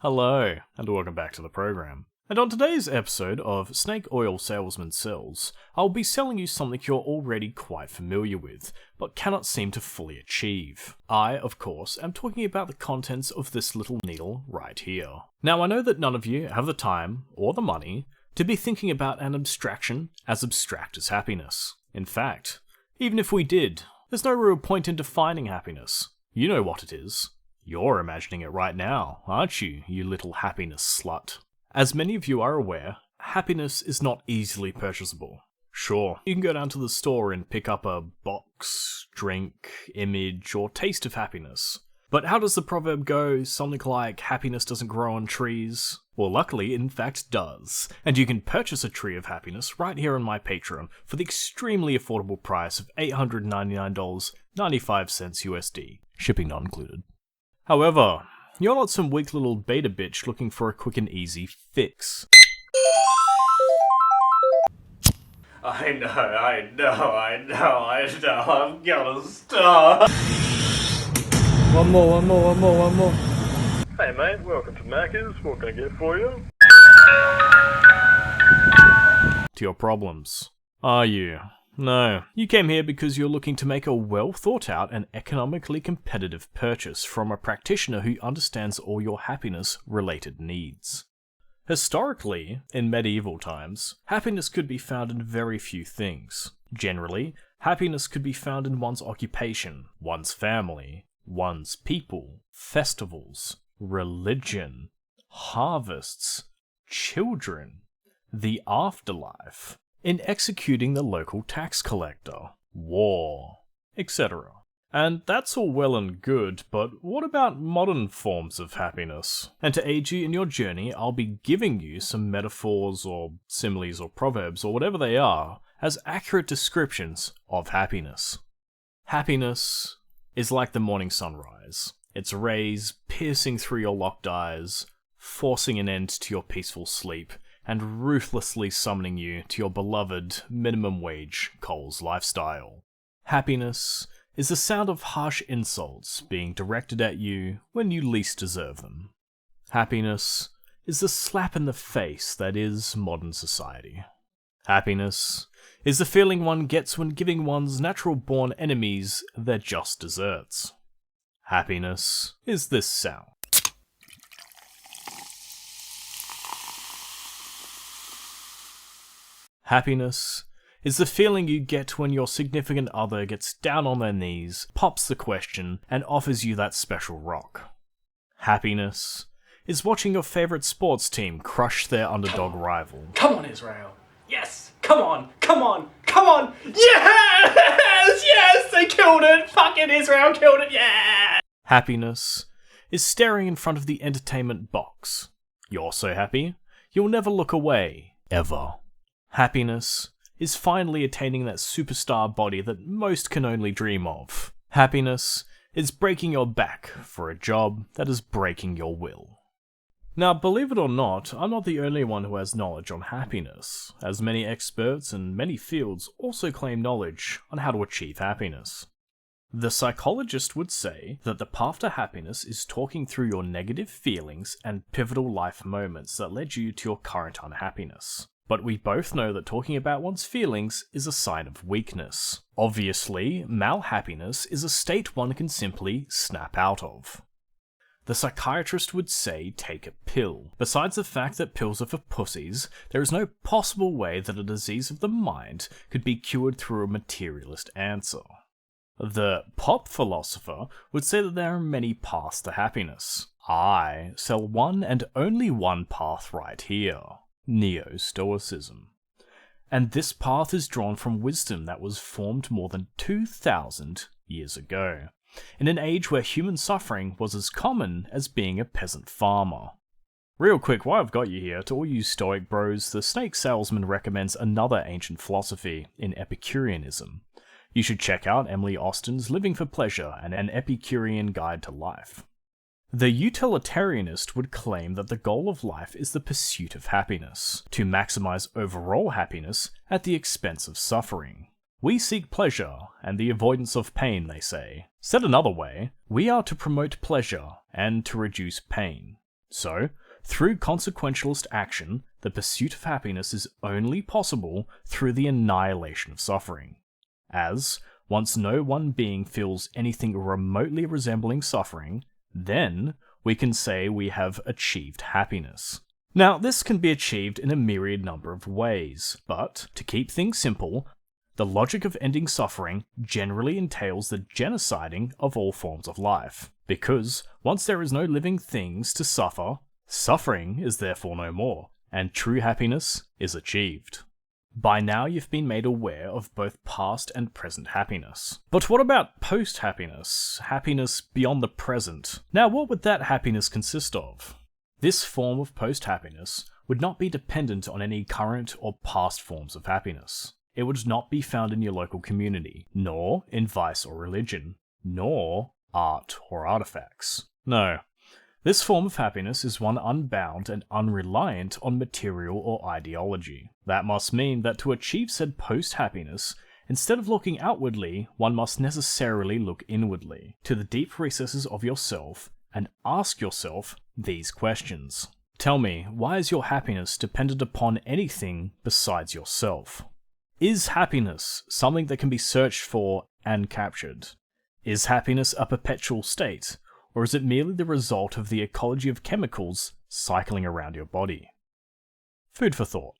Hello, and welcome back to the program. And on today's episode of Snake Oil Salesman Sells, I'll be selling you something you're already quite familiar with, but cannot seem to fully achieve. I, of course, am talking about the contents of this little needle right here. Now I know that none of you have the time, or the money, to be thinking about an abstraction as abstract as happiness. In fact, even if we did, there's no real point in defining happiness. You know what it is. You're imagining it right now, aren't you, you little happiness slut? As many of you are aware, happiness is not easily purchasable. Sure, you can go down to the store and pick up a box, drink, image, or taste of happiness. But how does the proverb go? Something like, happiness doesn't grow on trees? Well, luckily, it in fact does. And you can purchase a tree of happiness right here on my Patreon for the extremely affordable price of $899.95 USD, shipping not included. However, you're not some weak little beta bitch looking for a quick and easy fix. I know, I'm gonna stop. One more. Hey mate, welcome to Macca's. What can I get for you? To your problems. Are you? No. You came here because you're looking to make a well thought out and economically competitive purchase from a practitioner who understands all your happiness related needs. Historically, in medieval times, happiness could be found in very few things. Generally, happiness could be found in one's occupation, one's family, one's people, festivals, religion, harvests, children, the afterlife, in executing the local tax collector, war, etc. And that's all well and good, but what about modern forms of happiness? And to aid you in your journey, I'll be giving you some metaphors or similes or proverbs or whatever they are as accurate descriptions of happiness. Happiness is like the morning sunrise, its rays piercing through your locked eyes, forcing an end to your peaceful sleep, and ruthlessly summoning you to your beloved minimum wage Coles lifestyle. Happiness is the sound of harsh insults being directed at you when you least deserve them. Happiness is the slap in the face that is modern society. Happiness is the feeling one gets when giving one's natural-born enemies their just desserts. Happiness is this sound. Happiness is the feeling you get when your significant other gets down on their knees, pops the question, and offers you that special rock. Happiness is watching your favorite sports team crush their underdog rival. Come on, Israel. Yes! Come on! Yes! They killed it! Fucking Israel killed it, yeah! Happiness is staring in front of the entertainment box. You're so happy, you'll never look away, ever. Happiness is finally attaining that superstar body that most can only dream of. Happiness is breaking your back for a job that is breaking your will. Now, believe it or not, I'm not the only one who has knowledge on happiness, as many experts in many fields also claim knowledge on how to achieve happiness. The psychologist would say that the path to happiness is talking through your negative feelings and pivotal life moments that led you to your current unhappiness. But we both know that talking about one's feelings is a sign of weakness. Obviously, malhappiness is a state one can simply snap out of. The psychiatrist would say take a pill. Besides the fact that pills are for pussies, there is no possible way that a disease of the mind could be cured through a materialist answer. The pop philosopher would say that there are many paths to happiness. I sell one and only one path right here. Neo-Stoicism. And this path is drawn from wisdom that was formed more than 2,000 years ago, in an age where human suffering was as common as being a peasant farmer. Real quick, while I've got you here, to all you Stoic bros, the Snake Salesman recommends another ancient philosophy in Epicureanism. You should check out Emily Austin's Living for Pleasure and An Epicurean Guide to Life. The utilitarianist would claim that the goal of life is the pursuit of happiness, to maximize overall happiness at the expense of suffering. We seek pleasure and the avoidance of pain, they say. Said another way, we are to promote pleasure and to reduce pain. So, through consequentialist action, the pursuit of happiness is only possible through the annihilation of suffering. As, once no one being feels anything remotely resembling suffering, then we can say we have achieved happiness. Now, this can be achieved in a myriad number of ways, but, to keep things simple, the logic of ending suffering generally entails the genociding of all forms of life, because once there is no living things to suffer, suffering is therefore no more, and true happiness is achieved. By now you've been made aware of both past and present happiness. But what about post-happiness? Happiness beyond the present? Now what would that happiness consist of? This form of post-happiness would not be dependent on any current or past forms of happiness. It would not be found in your local community, nor in vice or religion, nor art or artifacts. No. This form of happiness is one unbound and unreliant on material or ideology. That must mean that to achieve said post-happiness, instead of looking outwardly, one must necessarily look inwardly, to the deep recesses of yourself, and ask yourself these questions. Tell me, why is your happiness dependent upon anything besides yourself? Is happiness something that can be searched for and captured? Is happiness a perpetual state? Or is it merely the result of the ecology of chemicals cycling around your body? Food for thought.